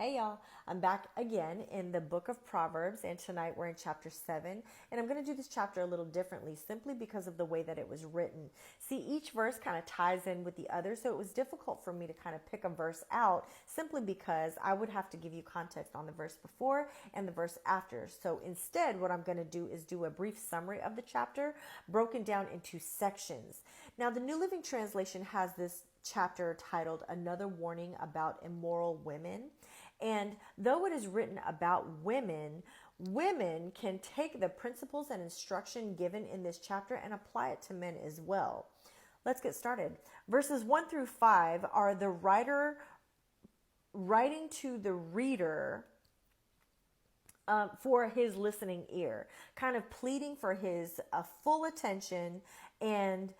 Hey y'all, I'm back again in the book of Proverbs, and tonight we're in chapter 7. And I'm going to do this chapter a little differently simply because of the way that it was written. See, each verse kind of ties in with the other, so it was difficult for me to kind of pick a verse out simply because I would have to give you context on the verse before and the verse after. So instead, what I'm going to do is do a brief summary of the chapter broken down into sections. Now, the New Living Translation has this chapter titled Another Warning About Immoral Women. And though it is written about women, women can take the principles and instruction given in this chapter and apply it to men as well. Let's get started. Verses 1 through 5 are the writer writing to the reader for his listening ear, kind of pleading for his full attention and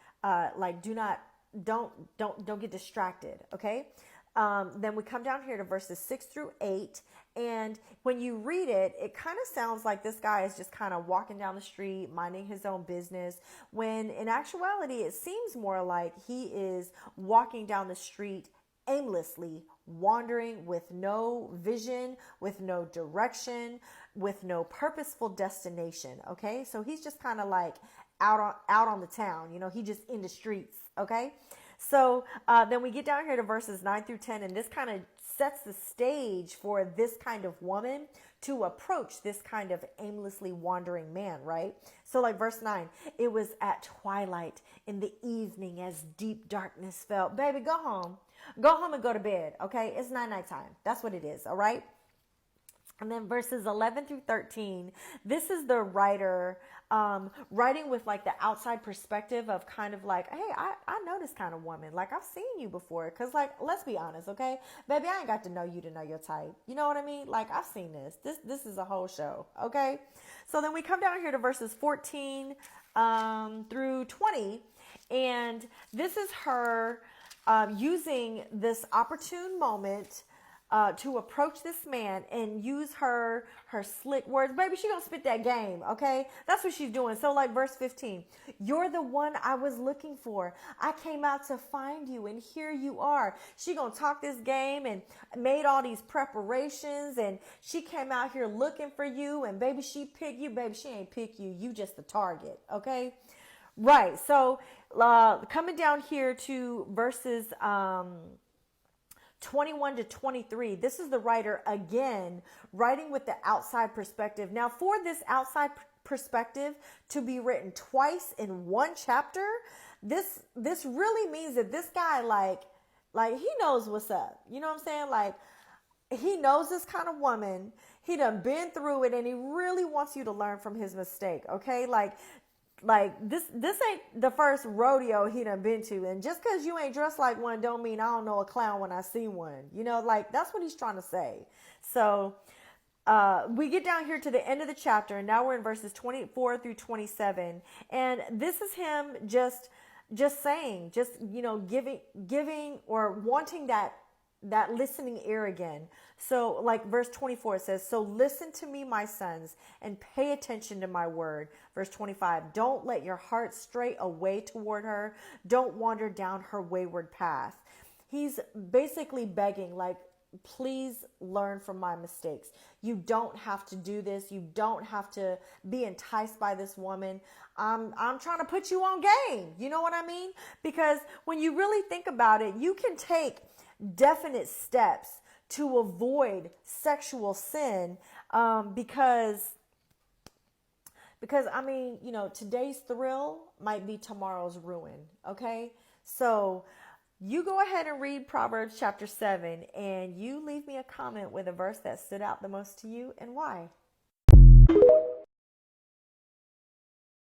don't get distracted. Okay. Then we come down here to verses 6 through 8. And when you read it, it kind of sounds like this guy is just kind of walking down the street, minding his own business, when in actuality, it seems more like he is walking down the street aimlessly, wandering with no vision, with no direction, with no purposeful destination. Okay. So he's just kind of like out on the town, he just in the streets. Okay. So then we get down here to verses 9 through 10, and this kind of sets the stage for this kind of woman to approach this kind of aimlessly wandering man, right? So like verse 9, it was at twilight in the evening as deep darkness fell. Baby, go home. Go home and go to bed, okay? It's night time. That's what it is, all right? And then verses 11 through 13, this is the writer writing with like the outside perspective of kind of like, hey, I know this kind of woman. Like I've seen you before. Cause like, let's be honest. Okay, baby, I ain't got to know you to know your type. You know what I mean? Like I've seen this. This is a whole show. Okay. So then we come down here to verses 14 through 20. And this is her using this opportune moment to approach this man and use her slick words. Baby, she gonna spit that game, okay? That's what she's doing. So like verse 15, you're the one I was looking for. I came out to find you, and here you are. She gonna talk this game and made all these preparations, and she came out here looking for you, and baby, she picked you. Baby, she ain't pick you. You just the target, okay? Right. So coming down here to verses 21 to 23. This is the writer again, writing with the outside perspective. Now, for this outside perspective to be written twice in one chapter, this really means that this guy, like he knows what's up. You know what I'm saying? Like, he knows this kind of woman. He done been through it, and he really wants you to learn from his mistake. Okay. Like this ain't the first rodeo he done been to. And just because you ain't dressed like one don't mean I don't know a clown when I see one. Like that's what he's trying to say. So we get down here to the end of the chapter, and now we're in verses 24 through 27. And this is him just saying, giving or wanting that listening ear again. So like verse 24, it says, so listen to me, my sons, and pay attention to my word. Verse 25, don't let your heart stray away toward her. Don't wander down her wayward path. He's basically begging, like, please learn from my mistakes. You don't have to do this. You don't have to be enticed by this woman. I'm trying to put you on game. You know what I mean? Because when you really think about it, you can take definite steps to avoid sexual sin because I mean, today's thrill might be tomorrow's ruin. Okay. So you go ahead and read Proverbs chapter 7, and you leave me a comment with a verse that stood out the most to you and why.